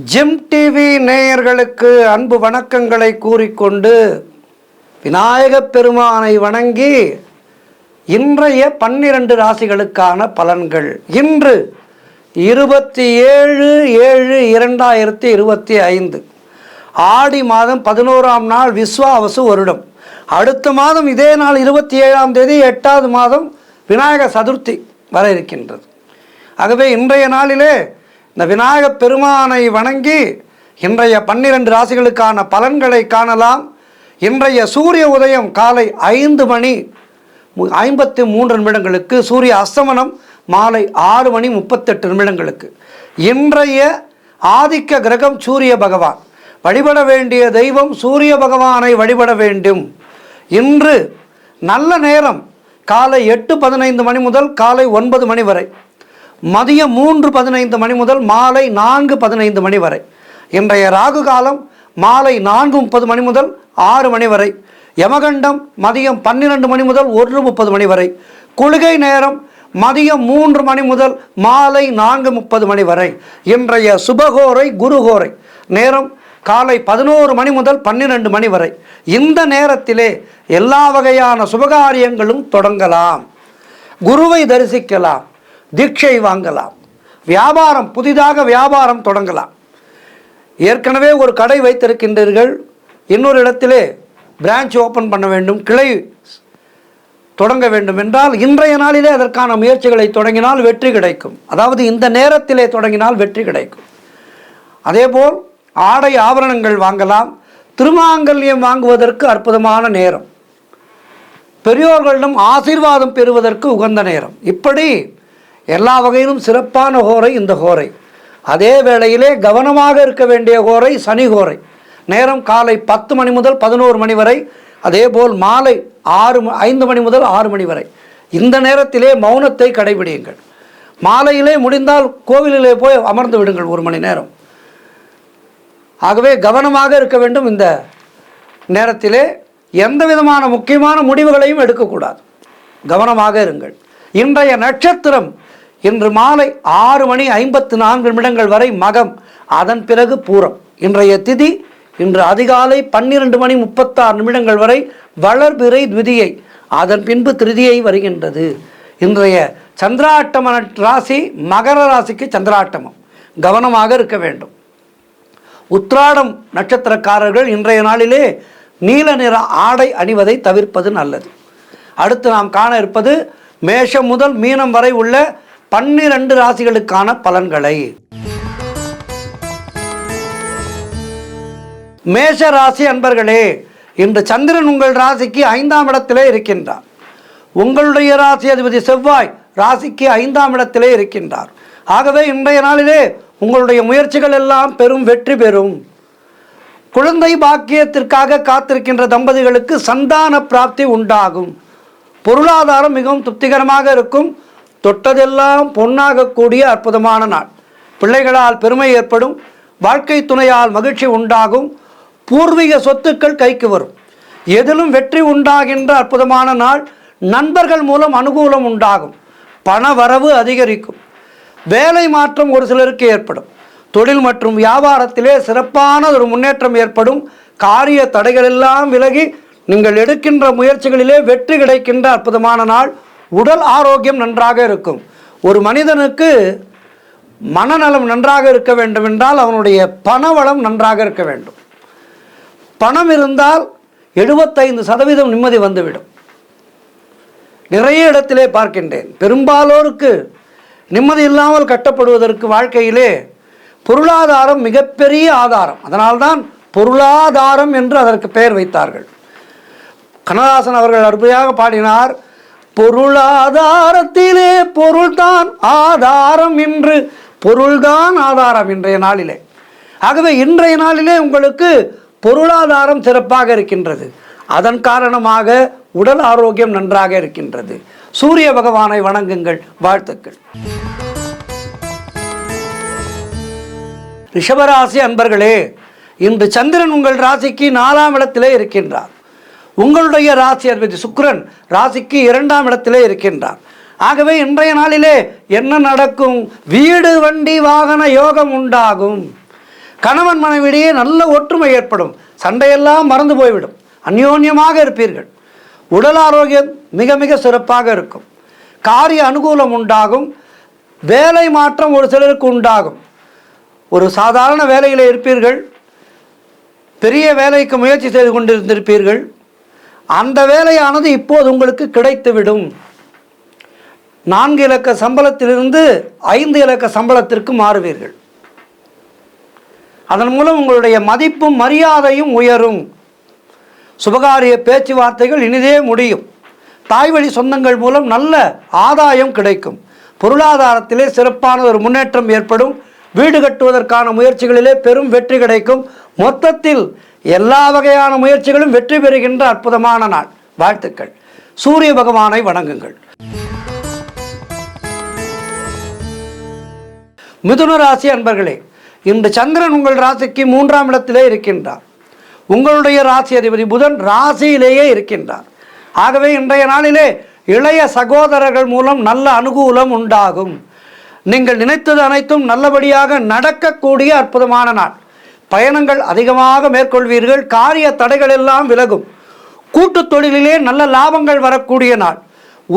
GeM TV நேயர்களுக்கு அன்பு வணக்கங்களை கூறிக்கொண்டு விநாயகப் பெருமானை வணங்கி இன்றைய 12 ராசிகளுக்கான பலன்கள். இன்று 27/7/2025 ஆடி மாதம் 11ஆம் நாள் விஸ்வாவசு வருடம். அடுத்த மாதம் இதே நாள் 27ஆம் தேதி 8வது மாதம் விநாயக சதுர்த்தி வர இருக்கின்றது. ஆகவே இன்றைய நாளிலே இந்த விநாயகப் பெருமானை வணங்கி இன்றைய 12 ராசிகளுக்கான பலன்களை காணலாம். இன்றைய சூரிய உதயம் காலை 5:53 சூரிய அஸ்தமனம் மாலை 6:38 இன்றைய ஆதிக்க கிரகம் சூரிய பகவான். வழிபட வேண்டிய தெய்வம் சூரிய பகவானை வழிபட வேண்டும். இன்று நல்ல நேரம் காலை 8:15 முதல் காலை 9 வரை, மதியம் 3:15 முதல் மாலை 4:15 வரை. இன்றைய ராகு காலம் மாலை 4:30 முதல் 6 வரை. யமகண்டம் மதியம் 12 முதல் 1:30 வரை. குளிகை நேரம் மதியம் 3 முதல் மாலை 4:30 வரை. இன்றைய சுபகோரை குருகோரை நேரம் காலை 11 முதல் 12 வரை. இந்த நேரத்திலே எல்லா வகையான சுபகாரியங்களும் தொடங்கலாம். குருவை தரிசிக்கலாம், தீட்சை வாங்கலாம், வியாபாரம் புதிதாக வியாபாரம் தொடங்கலாம். ஏற்கனவே ஒரு கடை வைத்திருக்கின்றீர்கள், இன்னொரு இடத்திலே பிரான்ச் ஓப்பன் பண்ண வேண்டும், கிளை தொடங்க வேண்டும் என்றால் இன்றைய நாளிலே அதற்கான முயற்சிகளை தொடங்கினால் வெற்றி கிடைக்கும். அதாவது இந்த நேரத்திலே தொடங்கினால் வெற்றி கிடைக்கும். அதேபோல் ஆடை ஆபரணங்கள் வாங்கலாம். திருமாங்கல்யம் வாங்குவதற்கு அற்புதமான நேரம், பெரியோர்களிடம் ஆசீர்வாதம் பெறுவதற்கு உகந்த நேரம். இப்படி எல்லா வகையிலும் சிறப்பான ஹோரை இந்த ஹோரை. அதே வேளையிலே கவனமாக இருக்க வேண்டிய ஹோரை சனி ஹோரை. நேரம் காலை 10 முதல் 11 வரை. அதேபோல் மாலை 5 முதல் 6 வரை. இந்த நேரத்திலே மௌனத்தை கடைபிடியுங்கள். மாலையிலே முடிந்தால் கோவிலிலே போய் அமர்ந்து விடுங்கள் 1 மணி நேரம். ஆகவே கவனமாக இருக்க வேண்டும். இந்த நேரத்திலே எந்த விதமான முக்கியமான முடிவுகளையும் எடுக்கக்கூடாது. கவனமாக இருங்கள். இன்றைய நட்சத்திரம் இன்று மாலை 6:54 வரை மகம், அதன் பிறகு பூரம். இன்றைய திதி இன்று அதிகாலை 12:36 வரை வளர்பிறை த்விதியை, அதன் பின்பு திருதியை வருகின்றது. இன்றைய சந்திராட்டம ராசி மகர ராசிக்கு சந்திராட்டமம், கவனமாக இருக்க வேண்டும். உத்திராடம் நட்சத்திரக்காரர்கள் இன்றைய நாளிலே நீல நிற ஆடை அணிவதை தவிர்ப்பது நல்லது. அடுத்து நாம் காண இருப்பது மேஷம் முதல் மீனம் வரை உள்ள 12 ராசிகளுக்கான பலன்களை. மேஷ ராசி அன்பர்களே, இன்று சந்திரன் உங்கள் ராசிக்கு 5ஆம் இடத்திலே இருக்கின்றார். உங்களுடைய ராசி அதிபதி செவ்வாய் ராசிக்கு 5ஆம் இடத்திலே இருக்கின்றார். ஆகவே இன்றைய நாளிலே உங்களுடைய முயற்சிகள் எல்லாம் பெரும் வெற்றி பெறும். குழந்தை பாக்கியத்திற்காக காத்திருக்கின்ற தம்பதிகளுக்கு சந்தான பிராப்தி உண்டாகும். பொருளாதாரம் மிகவும் திருப்திகரமாக இருக்கும். தொட்டதெல்லாம் பொன்னாகக்கூடிய அற்புதமான நாள். பிள்ளைகளால் பெருமை ஏற்படும். வாழ்க்கை துணையால் மகிழ்ச்சி உண்டாகும். பூர்வீக சொத்துக்கள் கைக்கு வரும். எதிலும் வெற்றி உண்டாகின்ற அற்புதமான நாள். நண்பர்கள் மூலம் அனுகூலம் உண்டாகும். பண வரவு அதிகரிக்கும். வேலை மாற்றம் ஒரு சிலருக்கு ஏற்படும். தொழில் மற்றும் வியாபாரத்திலே சிறப்பான ஒரு முன்னேற்றம் ஏற்படும். காரிய தடைகள் எல்லாம் விலகி நீங்கள் எடுக்கின்ற முயற்சிகளிலே வெற்றி கிடைக்கின்ற அற்புதமான நாள். உடல் ஆரோக்கியம் நன்றாக இருக்கும். ஒரு மனிதனுக்கு மனநலம் நன்றாக இருக்க வேண்டும் என்றால் அவனுடைய பணவளம் நன்றாக இருக்க வேண்டும். பணம் இருந்தால் 75% நிம்மதி வந்துவிடும். நிறைய இடத்திலே பார்க்கின்றேன். பெரும்பாலோருக்கு நிம்மதி இல்லாமல் கட்டப்படுவதற்கு வாழ்க்கையிலே பொருளாதாரம் மிகப்பெரிய ஆதாரம். அதனால்தான் பொருளாதாரம் என்று அதற்கு பெயர் வைத்தார்கள். கண்ணதாசன் அவர்கள் அருமையாக பாடினார், பொருளாதாரத்திலே பொருள்தான் ஆதாரம் என்று, பொருள்தான் ஆதாரம் இன்றைய நாளிலே. ஆகவே இன்றைய நாளிலே உங்களுக்கு பொருளாதாரம் சிறப்பாக இருக்கின்றது. அதன் காரணமாக உடல் ஆரோக்கியம் நன்றாக இருக்கின்றது. சூரிய பகவானை வணங்குங்கள். வாழ்த்துக்கள். ரிஷபராசி அன்பர்களே, இன்று சந்திரன் உங்கள் ராசிக்கு 4ஆம் இடத்திலே இருக்கின்றார். உங்களுடைய ராசி அதிபதி சுக்கிரன் ராசிக்கு 2ஆம் இடத்திலே இருக்கின்றார். ஆகவே இன்றைய நாளிலே என்ன நடக்கும்? வீடு வண்டி வாகன யோகம் உண்டாகும். கணவன் மனைவியிடையே நல்ல ஒற்றுமை ஏற்படும். சண்டையெல்லாம் மறந்து போய்விடும். அந்யோன்யமாக இருப்பீர்கள். உடல் ஆரோக்கியம் மிக மிக சிறப்பாக இருக்கும். காரிய அனுகூலம் உண்டாகும். வேலை மாற்றம் ஒரு சிலருக்கு உண்டாகும். ஒரு சாதாரண வேலையில் இருப்பீர்கள், பெரிய வேலைக்கு முயற்சி செய்து கொண்டிருந்திருப்பீர்கள். அந்த வேலையானது இப்போது உங்களுக்கு கிடைத்துவிடும். 4 இலக்க சம்பளத்திலிருந்து 5 இலக்க சம்பளத்திற்கு மாறுவீர்கள். அதன் மூலம் உங்களுடைய மதிப்பும் மரியாதையும் உயரும். சுபகாரிய பேச்சுவார்த்தைகள் இனிதே முடியும். தாய்வழி சொந்தங்கள் மூலம் நல்ல ஆதாயம் கிடைக்கும். பொருளாதாரத்திலே சிறப்பான ஒரு முன்னேற்றம் ஏற்படும். வீடு கட்டுவதற்கான முயற்சிகளிலே பெரும் வெற்றி கிடைக்கும். மொத்தத்தில் எல்லா வகையான முயற்சிகளும் வெற்றி பெறுகின்ற அற்புதமான நாள். வாழ்த்துக்கள். சூரிய பகவானை வணங்குங்கள். மிதுன ராசி அன்பர்களே, இன்று சந்திரன் உங்கள் ராசிக்கு 3ஆம் இடத்திலே இருக்கின்றார். உங்களுடைய ராசி அதிபதி புதன் ராசியிலேயே இருக்கின்றார். ஆகவே இன்றைய நாளிலே இளைய சகோதரர்கள் மூலம் நல்ல அனுகூலம் உண்டாகும். நீங்கள் நினைத்தது அனைத்தும் நல்லபடியாக நடக்கக்கூடிய அற்புதமான நாள். பயணங்கள் அதிகமாக மேற்கொள்வீர்கள். காரிய தடைகள் எல்லாம் விலகும். கூட்டு தொழிலிலே நல்ல லாபங்கள் வரக்கூடிய நாள்.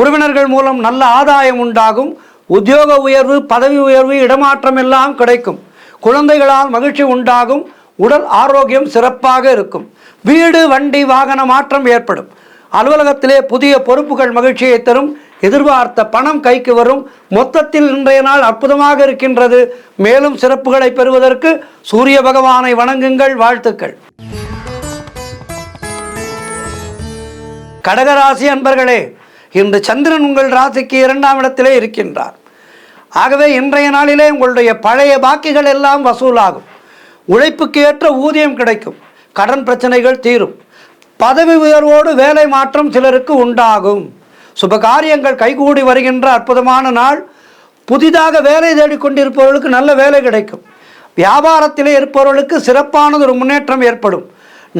உறவினர்கள் மூலம் நல்ல ஆதாயம் உண்டாகும். உத்தியோக உயர்வு, பதவி உயர்வு, இடமாற்றம் எல்லாம் கிடைக்கும். குழந்தைகளால் மகிழ்ச்சி உண்டாகும். உடல் ஆரோக்கியம் சிறப்பாக இருக்கும். வீடு, வண்டி, வாகன மாற்றம் ஏற்படும். அலுவலகத்திலே புதிய பொறுப்புகள் மகிழ்ச்சியை தரும். எதிர்பார்த்த பணம் கைக்கு வரும். மொத்தத்தில் இன்றைய நாள் அற்புதமாக இருக்கின்றது. மேலும் சிறப்புகளை பெறுவதற்கு சூரிய பகவானை வணங்குங்கள். வாழ்த்துக்கள். கடகராசி அன்பர்களே, இன்று சந்திரன் உங்கள் ராசிக்கு 2ஆம் இடத்திலே இருக்கின்றார். ஆகவே இன்றைய நாளிலே உங்களுடைய பழைய பாக்கிகள் எல்லாம் வசூலாகும். உழைப்புக்கு ஏற்ற ஊதியம் கிடைக்கும். கடன் பிரச்சனைகள் தீரும். பதவி உயர்வோடு வேலை மாற்றம் சிலருக்கு உண்டாகும். சுபகாரியங்கள் கைகூடி வருகின்ற அற்புதமான நாள். புதிதாக வேலை தேடிக்கொண்டிருப்பவர்களுக்கு நல்ல வேலை கிடைக்கும். வியாபாரத்திலே இருப்பவர்களுக்கு சிறப்பானது ஒரு முன்னேற்றம் ஏற்படும்.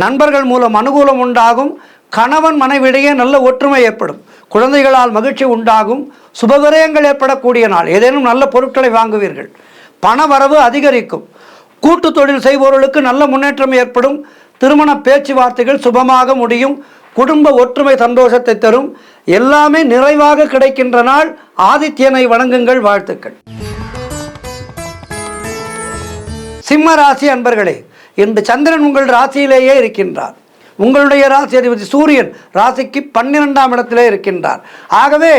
நண்பர்கள் மூலம் அனுகூலம் உண்டாகும். கணவன் மனைவியிடையே நல்ல ஒற்றுமை ஏற்படும். குழந்தைகளால் மகிழ்ச்சி உண்டாகும். சுபவிரயங்கள் ஏற்படக்கூடிய நாள். ஏதேனும் நல்ல பொருட்களை வாங்குவீர்கள். பண வரவு அதிகரிக்கும். கூட்டு தொழில் செய்பவர்களுக்கு நல்ல முன்னேற்றம் ஏற்படும். திருமண பேச்சுவார்த்தைகள் சுபமாக முடியும். குடும்ப ஒற்றுமை சந்தோஷத்தை தரும். எல்லாமே நிறைவாக கிடைக்கின்ற நாள். ஆதித்யனை வணங்குங்கள். வாழ்த்துக்கள். சிம்ம ராசி அன்பர்களே, இன்று சந்திரன் உங்கள் ராசியிலேயே இருக்கின்றார். உங்களுடைய ராசி அதிபதி சூரியன் ராசிக்கு 12ஆம் இடத்திலே இருக்கின்றார். ஆகவே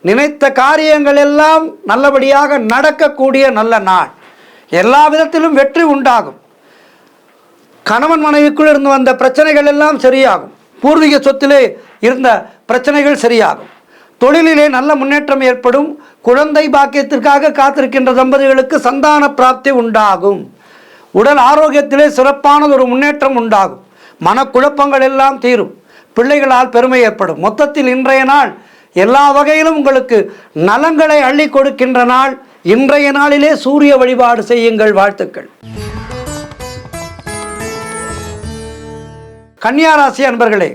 நினைத்த காரியங்கள் எல்லாம் நல்லபடியாக நடக்கக்கூடிய நல்ல நாள். எல்லா விதத்திலும் வெற்றி உண்டாகும். கணவன் மனைவிக்குள் இருந்து வந்த பிரச்சனைகள் எல்லாம் சரியாகும். பூர்வீக சொத்திலே இருந்த பிரச்சனைகள் சரியாகும். தொழிலிலே நல்ல முன்னேற்றம் ஏற்படும். குழந்தை பாக்கியத்திற்காக காத்திருக்கின்ற தம்பதிகளுக்கு சந்தான பிராப்தி உண்டாகும். உடல் ஆரோக்கியத்திலே சிறப்பானது ஒரு முன்னேற்றம் உண்டாகும். மனக்குழப்பங்கள் எல்லாம் தீரும். பிள்ளைகளால் பெருமை ஏற்படும். மொத்தத்தில் இன்றைய நாள் எல்லா வகையிலும் உங்களுக்கு நலங்களை அள்ளி கொடுக்கின்ற நாள். இன்றைய நாளிலே சூரிய வழிபாடு செய்யுங்கள். வாழ்த்துக்கள். கன்னியா ராசி அன்பர்களே,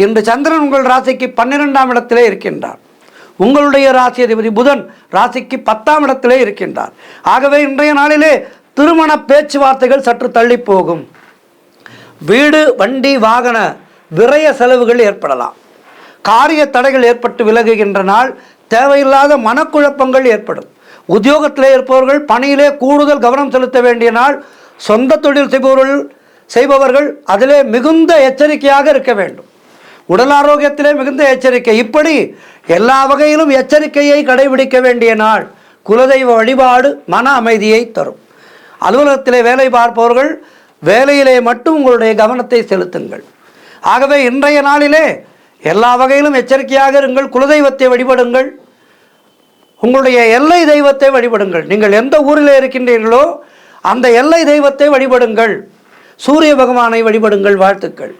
இன்று சந்திரன் உங்கள் ராசிக்கு 12ஆம் இடத்திலே இருக்கின்றார். உங்களுடைய ராசி அதிபதி புதன் ராசிக்கு 10ஆம் இடத்திலே இருக்கின்றார். ஆகவே இன்றைய நாளிலே திருமண பேச்சுவார்த்தைகள் சற்று தள்ளி போகும். வீடு, வண்டி, வாகன விரய செலவுகள் ஏற்படலாம். காரிய தடைகள் ஏற்பட்டு விலகுகின்ற நாள். தேவையில்லாத மனக்குழப்பங்கள் ஏற்படும். உத்தியோகத்திலே இருப்பவர்கள் பணியிலே கூடுதல் கவனம் செலுத்த வேண்டிய நாள். சொந்த தொழில் செய்பவர்கள் அதிலே மிகுந்த எச்சரிக்கையாக இருக்க வேண்டும். உடல் ஆரோக்கியத்திலே மிகுந்த எச்சரிக்கை. இப்படி எல்லா வகையிலும் எச்சரிக்கையை கடைபிடிக்க வேண்டிய நாள். குலதெய்வ வழிபாடு மன அமைதியை தரும். அலுவலகத்திலே வேலை பார்ப்பவர்கள் வேலையிலே மட்டும் உங்களுடைய கவனத்தை செலுத்துங்கள். ஆகவே இன்றைய நாளிலே எல்லா வகையிலும் எச்சரிக்கையாக இருங்கள். குலதெய்வத்தை வழிபடுங்கள். உங்களுடைய எல்லை தெய்வத்தை வழிபடுங்கள். நீங்கள் எந்த ஊரில் இருக்கின்றீர்களோ அந்த எல்லை தெய்வத்தை வழிபடுங்கள். சூரிய பகவானை வழிபடுங்கள். வாழ்த்துக்கள்.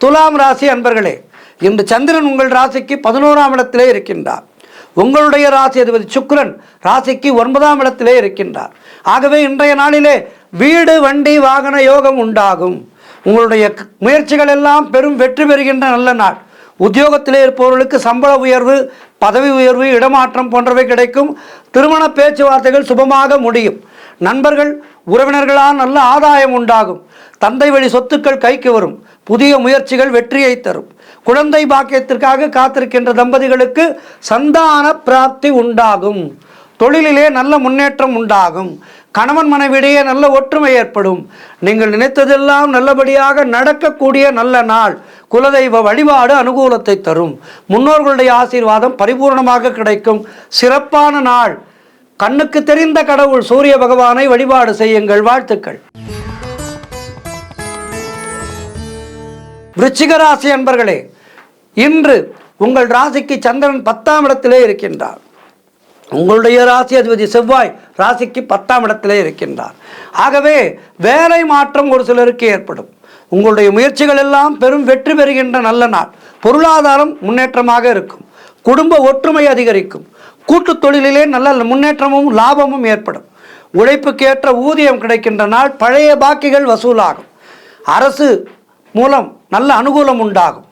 துலாம் ராசி அன்பர்களே, இன்று சந்திரன் உங்கள் ராசிக்கு 11ஆம் இடத்திலே இருக்கின்றார். உங்களுடைய ராசி அதிபதி சுக்கிரன் ராசிக்கு 9ஆம் இடத்திலே இருக்கின்றார். ஆகவே இன்றைய நாளிலே வீடு, வண்டி, வாகன யோகம் உண்டாகும். உங்களுடைய முயற்சிகள் எல்லாம் பெரும் வெற்றி பெறுகின்ற நல்ல நாள். உத்தியோகத்திலே இருப்பவர்களுக்கு சம்பள உயர்வு, பதவி உயர்வு, இடமாற்றம் போன்றவை கிடைக்கும். திருமண பேச்சுவார்த்தைகள் சுபமாக முடியும். நண்பர்கள் உறவினர்களால் நல்ல ஆதாயம் உண்டாகும். தந்தை வழி சொத்துக்கள் கைக்கு வரும். புதிய முயற்சிகள் வெற்றியை தரும். குழந்தை பாக்கியத்திற்காக காத்திருக்கின்ற தம்பதிகளுக்கு சந்தான பிராப்தி உண்டாகும். தொழிலிலே நல்ல முன்னேற்றம் உண்டாகும். கணவன் மனைவியிடையே நல்ல ஒற்றுமை ஏற்படும். நீங்கள் நினைத்ததெல்லாம் நல்லபடியாக நடக்கக்கூடிய நல்ல நாள். குலதெய்வ வழிபாடு அனுகூலத்தை தரும். முன்னோர்களுடைய ஆசீர்வாதம் பரிபூர்ணமாக கிடைக்கும். சிறப்பான நாள். கண்ணுக்கு தெரிந்த கடவுள் சூரிய பகவானை வழிபாடு செய்யுங்கள். வாழ்த்துக்கள். விருச்சிக ராசி அன்பர்களே, இன்று உங்கள் ராசிக்கு சந்திரன் 10ஆம் இடத்திலே இருக்கின்றார். உங்களுடைய ராசி அதிபதி செவ்வாய் ராசிக்கு 10ஆம் இடத்திலே இருக்கின்றார். ஆகவே வேலை மாற்றம் ஒரு சிலருக்கு ஏற்படும். உங்களுடைய முயற்சிகள் எல்லாம் பெரும் வெற்றி பெறுகின்ற நல்ல நாள். பொருளாதாரம் முன்னேற்றமாக இருக்கும். குடும்ப ஒற்றுமை அதிகரிக்கும். கூட்டு தொழிலிலே நல்ல முன்னேற்றமும் லாபமும் ஏற்படும். உழைப்புக்கேற்ற ஊதியம் கிடைக்கின்ற நாள். பழைய பாக்கிகள் வசூலாகும். அரசு மூலம் நல்ல அனுகூலம் உண்டாகும்.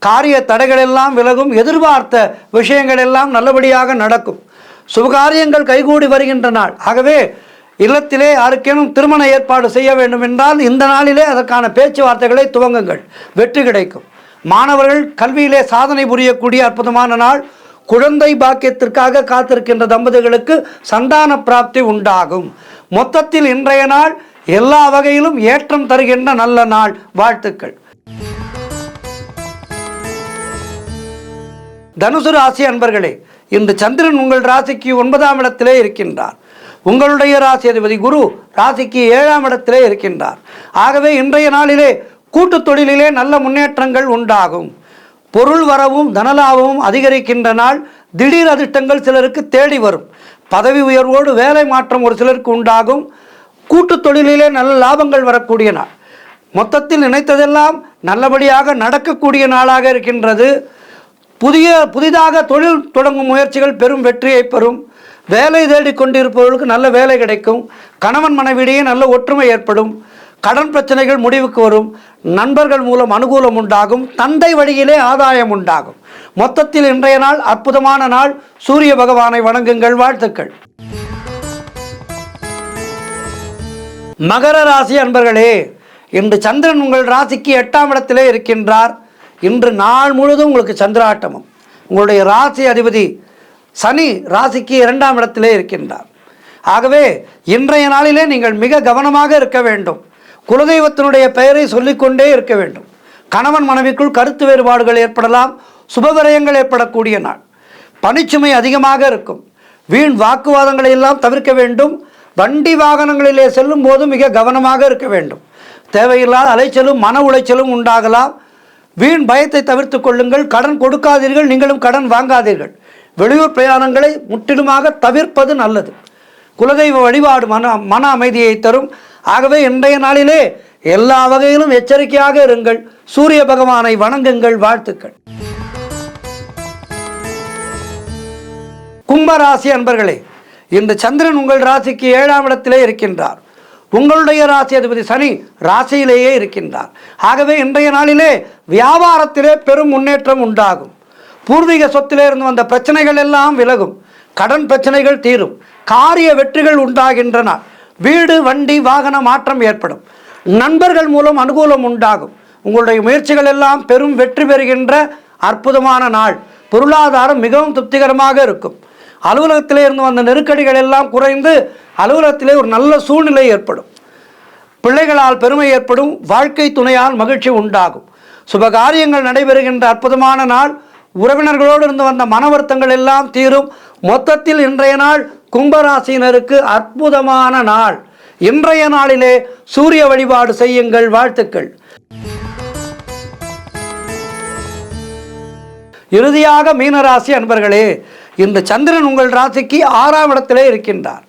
காரிய தடைகள் எல்லாம் விலகும். எதிர்பார்த்த விஷயங்கள் எல்லாம் நல்லபடியாக நடக்கும். சுபகாரியங்கள் கைகூடி வருகின்ற நாள். ஆகவே இல்லத்திலே யாருக்கேனும் திருமண ஏற்பாடு செய்ய வேண்டும் என்றால் இந்த நாளிலே அதற்கான பேச்சுவார்த்தைகளை துவங்குங்கள். வெற்றி கிடைக்கும். மாணவர்கள் கல்வியிலே சாதனை புரியக்கூடிய அற்புதமான நாள். குழந்தை பாக்கியத்திற்காக காத்திருக்கின்ற தம்பதிகளுக்கு சந்தான பிராப்தி உண்டாகும். மொத்தத்தில் இன்றைய நாள் எல்லா வகையிலும் ஏற்றம் தருகின்ற நல்ல நாள். வாழ்த்துக்கள். தனுசு ராசி அன்பர்களே, இன்று சந்திரன் உங்கள் ராசிக்கு 9ஆம் இடத்திலே இருக்கின்றார். உங்களுடைய ராசி அதிபதி குரு ராசிக்கு 7ஆம் இடத்திலே இருக்கின்றார். ஆகவே இன்றைய நாளிலே கூட்டு தொழிலிலே நல்ல முன்னேற்றங்கள் உண்டாகும். பொருள் வரவும் தனலாபமும் அதிகரிக்கின்ற நாள். திடீர் அதிர்ஷ்டங்கள் சிலருக்கு தேடி வரும். பதவி உயர்வோடு வேலை மாற்றம் ஒரு சிலருக்கு உண்டாகும். கூட்டு தொழிலிலே நல்ல லாபங்கள் வரக்கூடிய நாள். மொத்தத்தில் நினைத்ததெல்லாம் நல்லபடியாக நடக்கக்கூடிய நாளாக இருக்கின்றது. புதிதாக தொழில் தொடங்கும் முயற்சிகள் பெரும் வெற்றியை பெறும். வேலை தேடிக்கொண்டிருப்பவர்களுக்கு நல்ல வேலை கிடைக்கும். கணவன் மனைவியிடையே நல்ல ஒற்றுமை ஏற்படும். கடன் பிரச்சனைகள் முடிவுக்கு வரும். நண்பர்கள் மூலம் அனுகூலம் உண்டாகும். தந்தை வழியிலே ஆதாயம் உண்டாகும். மொத்தத்தில் இன்றைய நாள் அற்புதமான நாள். சூரிய பகவானை வணங்குங்கள். வாழ்த்துக்கள். மகர ராசி அன்பர்களே, இன்று சந்திரன் உங்கள் ராசிக்கு 8ஆம் இடத்திலே இருக்கின்றார். இன்று நாள் முழுதும் உங்களுக்கு சந்திராட்டமும். உங்களுடைய ராசி அதிபதி சனி ராசிக்கு 2ஆம் இடத்திலே இருக்கின்றார். ஆகவே இன்றைய நாளிலே நீங்கள் மிக கவனமாக இருக்க வேண்டும். குலதெய்வத்தினுடைய பெயரை சொல்லிக்கொண்டே இருக்க வேண்டும். கணவன் மனைவிக்குள் கருத்து வேறுபாடுகள் ஏற்படலாம். சுபவிரயங்கள் ஏற்படக்கூடிய நாள். பணிச்சுமை அதிகமாக இருக்கும். வீண் வாக்குவாதங்களை எல்லாம் தவிர்க்க வேண்டும். வண்டி வாகனங்களிலே செல்லும் போது மிக கவனமாக இருக்க வேண்டும். தேவையில்லாத அலைச்சலும் மன உளைச்சலும் உண்டாகலாம். வீண் பயத்தை தவிர்த்து கொள்ளுங்கள். கடன் கொடுக்காதீர்கள். நீங்களும் கடன் வாங்காதீர்கள். வெளியூர் பிரயாணங்களை முற்றிலுமாக தவிர்ப்பது நல்லது. குலதெய்வ வழிபாடு மன அமைதியை தரும். ஆகவே இன்றைய நாளிலே எல்லா வகையிலும் எச்சரிக்கையாக இருங்கள். சூரிய பகவானை வணங்குங்கள். வாழ்த்துக்கள். கும்பராசி அன்பர்களே, இன்று சந்திரன் உங்கள் ராசிக்கு 7ஆம் இடத்திலே இருக்கின்றார். உங்களுடைய ராசி அதிபதி சனி ராசியிலேயே இருக்கின்றார். ஆகவே இன்றைய நாளிலே வியாபாரத்திலே பெரும் முன்னேற்றம் உண்டாகும். பூர்வீக சொத்திலே இருந்து வந்த பிரச்சனைகள் எல்லாம் விலகும். கடன் பிரச்சனைகள் தீரும். காரிய வெற்றிகள் உண்டாகின்றன. வீடு வண்டி வாகன மாற்றம் ஏற்படும். நண்பர்கள் மூலம் அனுகூலம் உண்டாகும். உங்களுடைய முயற்சிகள் எல்லாம் பெரும் வெற்றி பெறுகின்ற அற்புதமான நாள். பொருளாதாரம் மிகவும் திருப்திகரமாக இருக்கும். அலுவலகத்திலே இருந்து வந்த நெருக்கடிகள் எல்லாம் குறைந்து அலுவலகத்திலே ஒரு நல்ல சூழ்நிலை ஏற்படும். பிள்ளைகளால் பெருமை ஏற்படும். வாழ்க்கை துணையால் மகிழ்ச்சி உண்டாகும். சுபகாரியங்கள் நடைபெறுகின்ற அற்புதமான நாள். உறவினர்களோடு இருந்து வந்த மன வருத்தங்கள் எல்லாம் தீரும். மொத்தத்தில் இன்றைய நாள் கும்பராசினருக்கு அற்புதமான நாள். இன்றைய நாளிலே சூரிய வழிபாடு செய்யுங்கள். வாழ்த்துக்கள். இறுதியாக மீனராசி அன்பர்களே, இந்த சந்திரன் உங்கள் ராசிக்கு 6ஆம் இடத்திலே இருக்கின்றார்.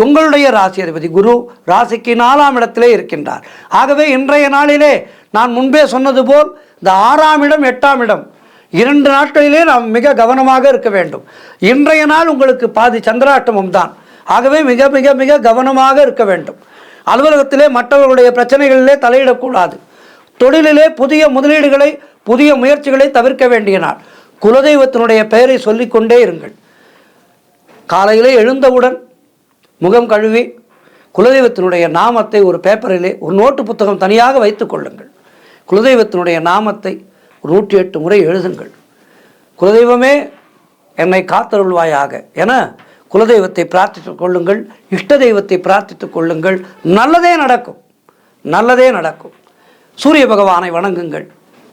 உங்களுடைய ராசி அதிபதி குரு ராசிக்கு 4ஆம் இடத்திலே இருக்கின்றார். ஆகவே இன்றைய நாளிலே நான் முன்பே சொன்னது போல் இந்த 6ஆம் இடம் 8ஆம் இடம் 2 நாட்களிலே நாம் மிக கவனமாக இருக்க வேண்டும். இன்றைய நாள் உங்களுக்கு பாதி சந்திராட்டமும் தான். ஆகவே மிக மிக மிக கவனமாக இருக்க வேண்டும். அலுவலகத்திலே மற்றவர்களுடைய பிரச்சனைகளிலே தலையிடக்கூடாது. தொழிலிலே புதிய முதலீடுகளை புதிய முயற்சிகளை தவிர்க்க வேண்டிய நாள். குலதெய்வத்தினுடைய பெயரை சொல்லிக்கொண்டே இருங்கள். காலையிலே எழுந்தவுடன் முகம் கழுவி குலதெய்வத்தினுடைய நாமத்தை ஒரு பேப்பரிலே ஒரு நோட்டு புத்தகம் தனியாக வைத்து கொள்ளுங்கள். குலதெய்வத்தினுடைய நாமத்தை 108 முறை எழுதுங்கள். குலதெய்வமே என்னை காத்தருள்வாயாக என குலதெய்வத்தை பிரார்த்தித்துக் கொள்ளுங்கள். இஷ்ட தெய்வத்தை பிரார்த்தித்துக் கொள்ளுங்கள். நல்லதே நடக்கும், நல்லதே நடக்கும். சூரிய பகவானை வணங்குங்கள்.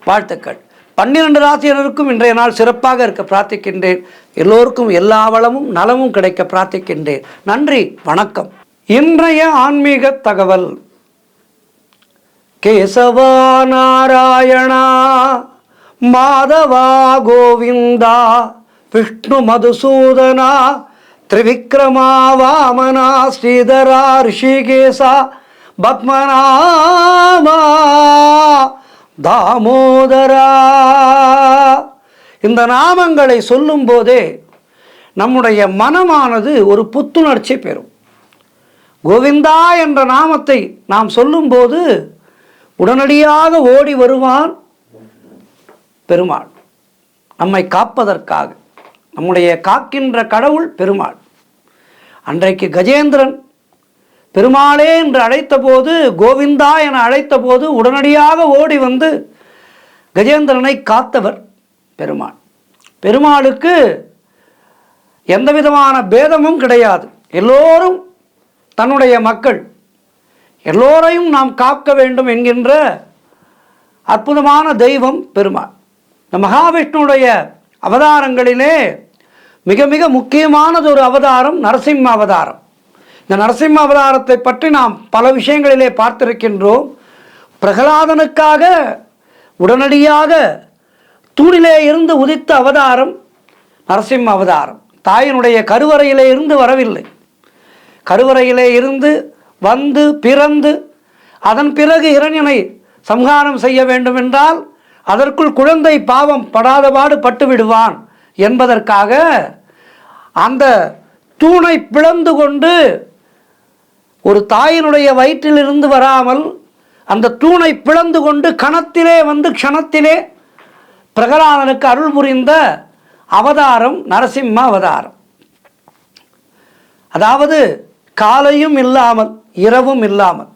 வாழ்த்துக்கள். 12 ராசியினருக்கும் இன்றைய நாள் சிறப்பாக இருக்க பிரார்த்திக்கின்றேன். எல்லோருக்கும் எல்லா வளமும் நலமும் கிடைக்க பிரார்த்திக்கின்றேன். நன்றி, வணக்கம். இன்றைய ஆன்மீக தகவல். கேசவா நாராயணா மாதவா கோவிந்தா விஷ்ணு மதுசூதனா திரிவிக்ரமா வாமனா ஸ்ரீதரா ரிஷிகேசா பத்மநாபா தாமோதரா. இந்த நாமங்களை சொல்லும் போதே நம்முடைய மனமானது ஒரு புத்துணர்ச்சி பெறும். கோவிந்தா என்ற நாமத்தை நாம் சொல்லும்போது உடனடியாக ஓடி வருவான் பெருமாள். நம்மை காப்பதற்காக நம்முடைய காக்கின்ற கடவுள் பெருமாள். அன்றைக்கு கஜேந்திரன் பெருமாளே என்று அழைத்த போது, கோவிந்தா என அழைத்த போது உடனடியாக ஓடி வந்து கஜேந்திரனை காத்தவர் பெருமாள். பெருமாளுக்கு எந்த விதமான பேதமும் கிடையாது. எல்லோரும் தன்னுடைய மக்கள், எல்லோரையும் நாம் காக்க வேண்டும் என்கின்ற அற்புதமான தெய்வம் பெருமாள். இந்த மகாவிஷ்ணுடைய அவதாரங்களிலே மிக மிக முக்கியமானது ஒரு அவதாரம் நரசிம்ம அவதாரம். இந்த நரசிம்ம அவதாரத்தை பற்றி நாம் பல விஷயங்களிலே பார்த்திருக்கின்றோம். பிரகலாதனுக்காக உடனடியாக தூணிலே இருந்து உதித்த அவதாரம் நரசிம்ம அவதாரம். தாயினுடைய கருவறையிலே இருந்து வரவில்லை. கருவறையிலே இருந்து வந்து பிறந்து அதன் பிறகு இரணியனை சம்ஹாரம் செய்ய வேண்டும் என்றால் அதற்குள் குழந்தை பாவம் படாதபாடு பட்டு விடுவான் என்பதற்காக அந்த தூணை பிளந்து கொண்டு ஒரு தாயினுடைய வயிற்றிலிருந்து வராமல் அந்த தூணை பிளந்து கொண்டு கணத்திலே வந்து க்ஷணத்திலே பிரகலாதனுக்கு அருள் புரிந்த அவதாரம் நரசிம்ம அவதாரம். அதாவது காலையும் இல்லாமல் இரவும் இல்லாமல்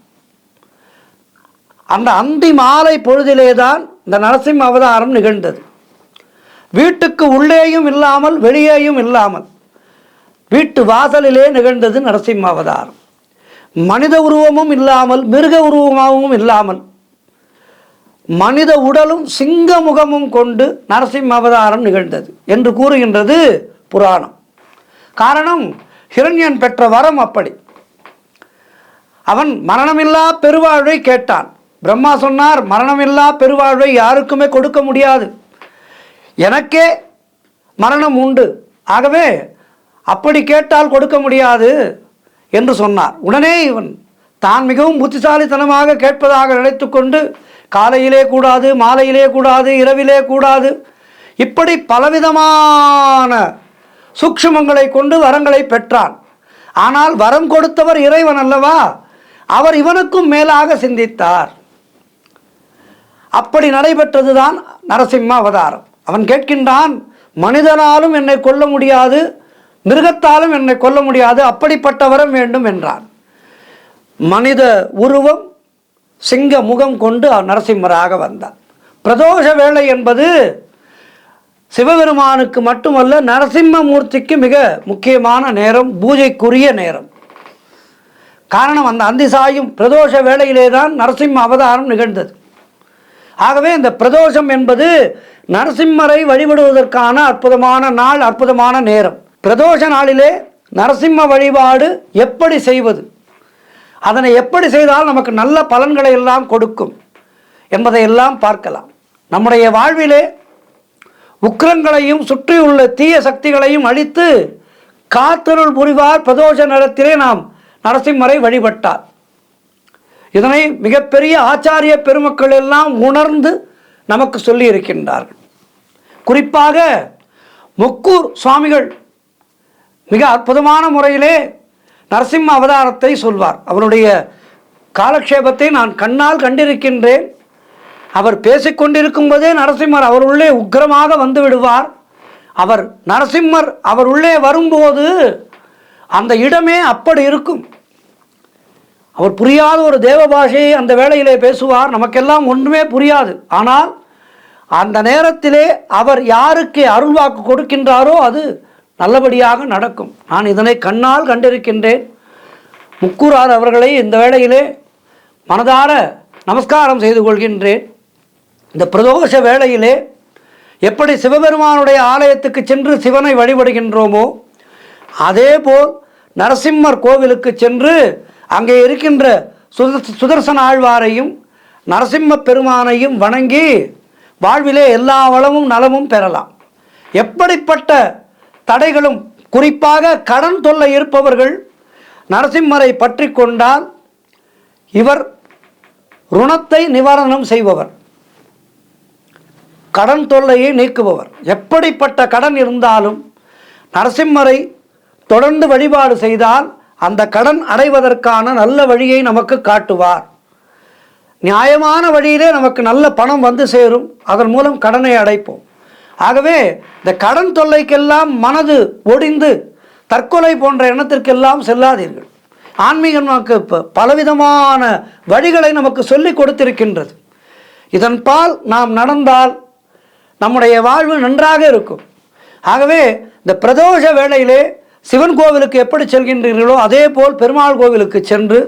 அந்த அந்தி மாலை பொழுதிலேதான் இந்த நரசிம்ம அவதாரம் நிகழ்ந்தது. வீட்டுக்கு உள்ளேயும் இல்லாமல் வெளியேயும் இல்லாமல் வீட்டு வாசலிலே நிகழ்ந்தது நரசிம்ம அவதாரம். மனித உருவமும் இல்லாமல் மிருக உருவமாகவும் இல்லாமல் மனித உடலும் சிங்க முகமும் கொண்டு நரசிம்ம அவதாரம் நிகழ்ந்தது என்று கூறுகின்றது புராணம். காரணம், ஹிரண்யன் பெற்ற வரம் அப்படி. அவன் மரணமில்லா பெருவாழ்வை கேட்டான். பிரம்மா சொன்னார், மரணமில்லா பெருவாழ்வை யாருக்குமே கொடுக்க முடியாது, எனக்கே மரணம் உண்டு, ஆகவே அப்படி கேட்டால் கொடுக்க முடியாது என்று சொன்னார். உடனே இவன் தான் மிகவும் புத்திசாலித்தனமாக கேட்பதாக நினைத்து கொண்டு காலையிலே கூடாது, மாலையிலே கூடாது, இரவிலே கூடாது, இப்படி பலவிதமான சூக்ஷ்மங்களை கொண்டு வரங்களை பெற்றான். ஆனால் வரம் கொடுத்தவர் இறைவன் அல்லவா, அவர் இவனுக்கும் மேலாக சிந்தித்தார். அப்படி நடைபெற்றதுதான் நரசிம்ம அவதாரம். அவன் கேட்கின்றான், மனிதனாலும் என்னை கொல்ல முடியாது, மிருகத்தாலும் என்னை கொல்ல முடியாது, அப்படிப்பட்ட வரம் வேண்டும் என்றான். மனித உருவம் சிங்க முகம் கொண்டு நரசிம்மராக வந்தார். பிரதோஷ வேளை என்பது சிவபெருமானுக்கு மட்டுமல்ல, நரசிம்மமூர்த்திக்கு மிக முக்கியமான நேரம், பூஜைக்குரிய நேரம். காரணம், அந்த அந்தி சாயும் பிரதோஷ வேளையிலே தான் நரசிம்ம அவதாரம் நிகழ்ந்தது. ஆகவே இந்த பிரதோஷம் என்பது நரசிம்மரை வழிபடுவதற்கான அற்புதமான நாள், அற்புதமான நேரம். பிரதோஷ நாளிலே நரசிம்ம வழிபாடு எப்படி செய்வது, அதனை எப்படி செய்தால் நமக்கு நல்ல பலன்களை எல்லாம் கொடுக்கும் என்பதையெல்லாம் பார்க்கலாம். நம்முடைய வாழ்விலே உக்கிரங்களையும் சுற்றியுள்ள தீய சக்திகளையும் அழித்து காத்தருள் புரிவார் பிரதோஷ நேரத்திலே நாம் நரசிம்மரை வழிபட்டார். இதனை மிகப்பெரிய ஆச்சாரிய பெருமக்கள் எல்லாம் உணர்ந்து நமக்கு சொல்லி இருக்கின்றார்கள். குறிப்பாக முக்கூர் சுவாமிகள் மிக அற்புதமான முறையிலே நரசிம்ம அவதாரத்தை சொல்வார். அவருடைய காலக்ஷேபத்தை நான் கண்ணால் கண்டிருக்கின்றேன். அவர் பேசிக்கொண்டிருக்கும் போதே நரசிம்மர் அவருள்ளே உக்கிரமாக வந்து விடுவார். அவர் நரசிம்மர் அவர் உள்ளே வரும்போது அந்த இடமே அப்படி இருக்கும். அவர் புரியாத ஒரு தேவ பாஷையை அந்த வேளையிலே பேசுவார், நமக்கெல்லாம் ஒன்றுமே புரியாது. ஆனால் அந்த நேரத்திலே அவர் யாருக்கு அருள்வாக்கு கொடுக்கின்றாரோ அது நல்லபடியாக நடக்கும். நான் இதனை கண்ணால் கண்டிருக்கின்றேன். முக்கூரார் அவர்களை இந்த வேளையிலே மனதார நமஸ்காரம் செய்து கொள்கின்றேன். இந்த பிரதோஷ வேளையிலே எப்படி சிவபெருமானுடைய ஆலயத்துக்கு சென்று சிவனை வழிபடுகின்றோமோ அதேபோல் நரசிம்மர் கோவிலுக்கு சென்று அங்கே இருக்கின்ற சுதர்சன ஆழ்வாரையும் நரசிம்ம பெருமானையும் வணங்கி வாழ்விலே எல்லா வளமும் நலமும் பெறலாம். எப்படிப்பட்ட தடைகளும், குறிப்பாக கடன் தொல்லை இருப்பவர்கள் நரசிம்மரை பற்றி கொண்டால் இவர் ருணத்தை நிவாரணம் செய்பவர், கடன் தொல்லையை நீக்குபவர். எப்படிப்பட்ட கடன் இருந்தாலும் நரசிம்மரை தொடர்ந்து வழிபாடு செய்தால் அந்த கடன் அடைவதற்கான நல்ல வழியை நமக்கு காட்டுவார். நியாயமான வழியிலே நமக்கு நல்ல பணம் வந்து சேரும், அதன் மூலம் கடனை அடைப்போம். ஆகவே இந்த கடன் தொல்லைக்கெல்லாம் மனது ஒடிந்து தற்கொலை போன்ற எண்ணத்திற்கெல்லாம் செல்லாதீர்கள். ஆன்மீகம் நமக்கு பலவிதமான வழிகளை நமக்கு சொல்லி கொடுத்திருக்கின்றது. இதன்பால் நாம் நடந்தால் நம்முடைய வாழ்வு நன்றாக இருக்கும். ஆகவே இந்த பிரதோஷ வேளையிலே சிவன் கோவிலுக்கு எப்படி செல்கின்றீர்களோ அதே போல் பெருமாள் கோவிலுக்கு சென்று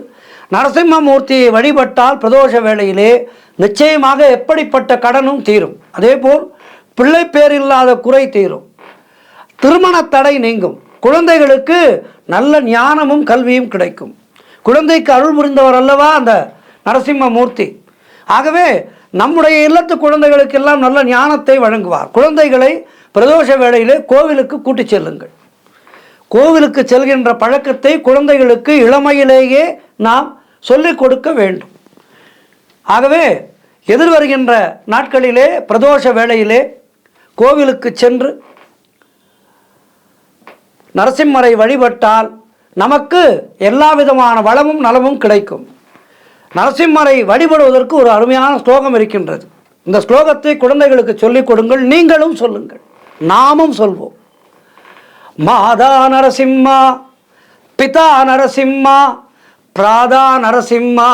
நரசிம்மமூர்த்தியை வழிபட்டால் பிரதோஷ வேளையிலே நிச்சயமாக எப்படிப்பட்ட கடனும் தீரும். அதே போல் பிள்ளை பேர் இல்லாத குறை தீரும், திருமண தடை நீங்கும், குழந்தைகளுக்கு நல்ல ஞானமும் கல்வியும் கிடைக்கும். குழந்தைக்கு அருள் புரிந்தவர் அல்லவா அந்த நரசிம்மமூர்த்தி. ஆகவே நம்முடைய இல்லத்து குழந்தைகளுக்கெல்லாம் நல்ல ஞானத்தை வழங்குவார். குழந்தைகளை பிரதோஷ வேளையிலே கோவிலுக்கு கூட்டிச் செல்லுங்கள். கோவிலுக்கு செல்கின்ற பழக்கத்தை குழந்தைகளுக்கு இளமையிலேயே நாம் சொல்லிக் கொடுக்க வேண்டும். ஆகவே எதிர்வருகின்ற நாட்களிலே பிரதோஷ வேளையிலே கோவிலுக்கு சென்று நரசிம்மரை வழிபட்டால் நமக்கு எல்லா விதமான வளமும் நலமும் கிடைக்கும். நரசிம்மரை வழிபடுவதற்கு ஒரு அருமையான ஸ்லோகம் இருக்கின்றது. இந்த ஸ்லோகத்தை குழந்தைகளுக்கு சொல்லிக் கொடுங்கள், நீங்களும் சொல்லுங்கள், நாமும் சொல்வோம். மாதா நரசிம்மா, பிதா நரசிம்மா, பிராதா நரசிம்மா,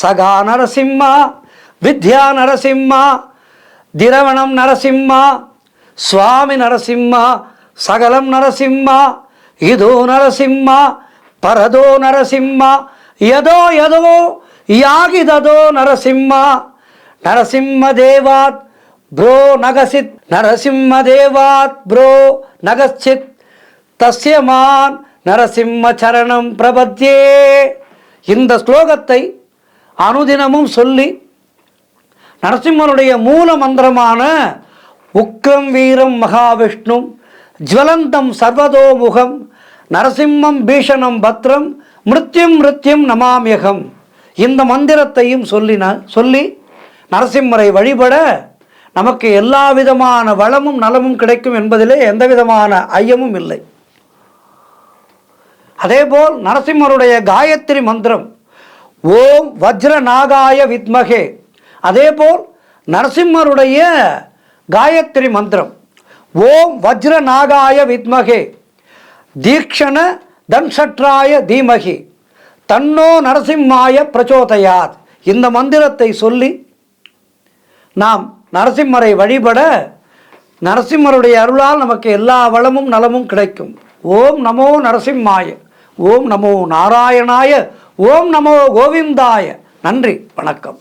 சகா நரசிம்மா, வித்யா நரசிம்மா, திரவணம் நரசிம்மா, சுவாமி நரசிம்மா, சகலம் நரசிம்மா, இதோ நரசிம்மா, பரதோ நரசிம்மா, யதோ யதோ யாகிததோ நரசிம்மா, நரசிம்ம தேவாத் ப்ரோ நகசித், நரசிம்ம தேவாத் ப்ரோ நகசித், தஸ்யமான் நரசிம்ம சரணம் பிரபத்யே. இந்த ஸ்லோகத்தை அனுதினமும் சொல்லி நரசிம்மனுடைய மூல மந்திரமான உக்ரம் வீரம் மகாவிஷ்ணும் ஜ்வலந்தம் சர்வதோமுகம் நரசிம்மம் பீஷணம் பத்ரம் மிருத்யும் மிருத்யும் நமாமியகம், இந்த மந்திரத்தையும் சொல்லி நரசிம்மரை வழிபட நமக்கு எல்லா விதமான வளமும் நலமும் கிடைக்கும் என்பதிலே எந்த விதமான ஐயமும் இல்லை. அதேபோல் நரசிம்மருடைய காயத்ரி மந்திரம் ஓம் வஜ்ரநாகாய வித்மகே, அதேபோல் நரசிம்மருடைய காயத்ரி மந்திரம் ஓம் வஜ்ரநாகாய வித்மகே தீக்ஷண தன்ஷட்ராய தீமகி தன்னோ நரசிம்மாய பிரச்சோதயாத். இந்த மந்திரத்தை சொல்லி நாம் நரசிம்மரை வழிபட நரசிம்மருடைய அருளால் நமக்கு எல்லா வளமும் நலமும் கிடைக்கும். ஓம் நமோ நரசிம்மாய, ஓம் நமோ நாராயணாய, ஓம் நமோ கோவிந்தாய. நன்றி, வணக்கம்.